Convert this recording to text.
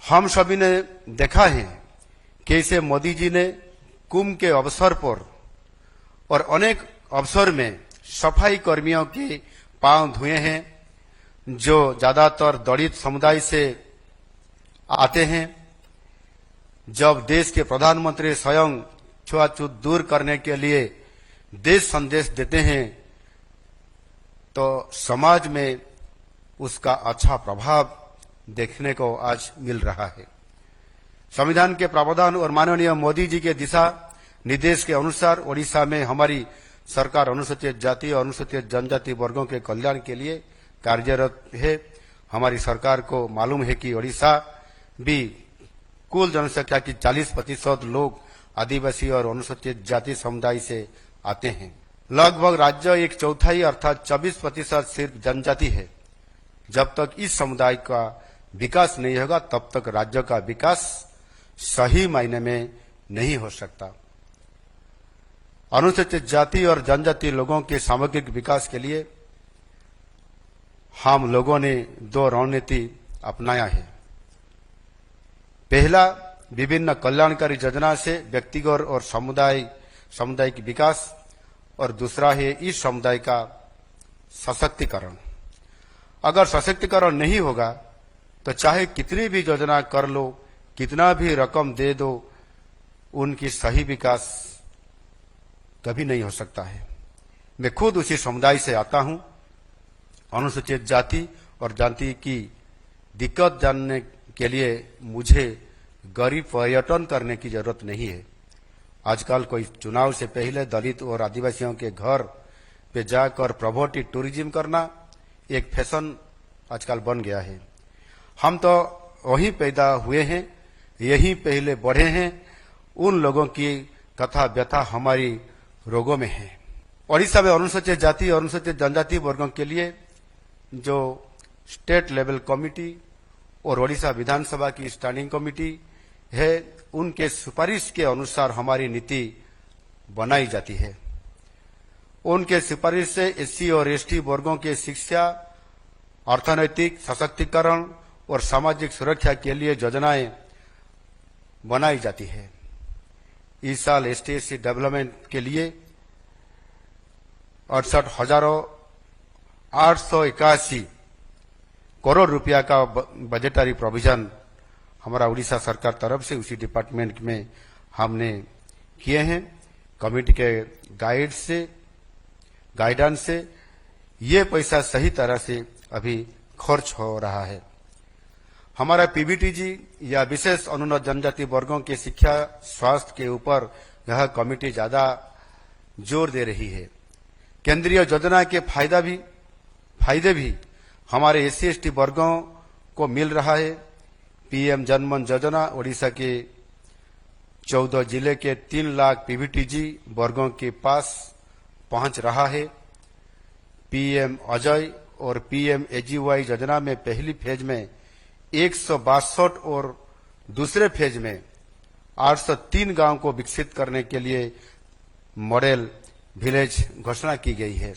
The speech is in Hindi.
हम सभी ने देखा है कैसे मोदी जी ने कुंभ के अवसर पर और अनेक अवसर में सफाई कर्मियों के पांव धुए हैं, जो ज्यादातर दलित समुदाय से आते हैं। जब देश के प्रधानमंत्री स्वयं छुआछूत दूर करने के लिए देश संदेश देते हैं, तो समाज में उसका अच्छा प्रभाव देखने को आज मिल रहा है। संविधान के प्रावधान और माननीय मोदी जी के दिशा निर्देश के अनुसार ओडिशा में हमारी सरकार अनुसूचित जाति और अनुसूचित जनजाति वर्गों के कल्याण के लिए कार्यरत है। हमारी सरकार को मालूम है कि ओडिशा भी कुल जनसंख्या की 40% लोग आदिवासी और अनुसूचित जाति समुदाय से आते हैं। लगभग राज्य एक चौथाई अर्थात 24% सिर्फ जनजाति है। जब तक इस समुदाय का विकास नहीं होगा, तब तक राज्य का विकास सही मायने में नहीं हो सकता। अनुसूचित जाति और जनजाति लोगों के सामग्रिक विकास के लिए हम लोगों ने 2 रणनीति अपनाया है। पहला, विभिन्न कल्याणकारी योजना से व्यक्तिगत और सामुदायिक विकास, और दूसरा है इस समुदाय का सशक्तिकरण। अगर सशक्तिकरण नहीं होगा तो चाहे कितनी भी योजना कर लो, कितना भी रकम दे दो, उनकी सही विकास कभी नहीं हो सकता है। मैं खुद उसी समुदाय से आता हूं। अनुसूचित जाति और जनजाति की दिक्कत जानने के लिए मुझे गरीब पर्यटन करने की जरूरत नहीं है। आजकल कोई चुनाव से पहले दलित और आदिवासियों के घर पे जाकर प्रॉपर्टी टूरिज्म करना एक फैशन आजकल बन गया है। हम तो वहीं पैदा हुए हैं, यहीं पहले बढ़े हैं। उन लोगों की कथा व्यथा हमारी रोगों में है। ओडिशा में अनुसूचित जाति और अनुसूचित जनजाति वर्गों के लिए जो स्टेट लेवल कमेटी और ओडिशा विधानसभा की स्टैंडिंग कमेटी है, उनके सिफारिश के अनुसार हमारी नीति बनाई जाती है। उनके सिफारिश से एससी और एसटी वर्गों के शिक्षा, अर्थनैतिक सशक्तिकरण और सामाजिक सुरक्षा के लिए योजनाएं बनाई जाती है। इस साल एसटी डेवलपमेंट के लिए 68,881 करोड़ रुपया का बजटरी प्रोविजन हमारा उड़ीसा सरकार तरफ से उसी डिपार्टमेंट में हमने किए हैं। कमेटी के गाइडेंस से ये पैसा सही तरह से अभी खर्च हो रहा है। हमारा पीबीटीजी या विशेष अनुन्नत जनजाति वर्गों की शिक्षा स्वास्थ्य के ऊपर यह कमेटी ज्यादा जोर दे रही है। केंद्रीय योजना के फायदे भी हमारे एससी एसटी वर्गों को मिल रहा है। पीएम जनमन योजना ओडिशा के 14 जिले के 3 लाख पीबीटीजी वर्गों के पास पहुंच रहा है। पीएम अजय और पीएम एजीवाई योजना में पहली फेज में 162 और दूसरे फेज में 803 गांव को विकसित करने के लिए मॉडल विलेज घोषणा की गई है।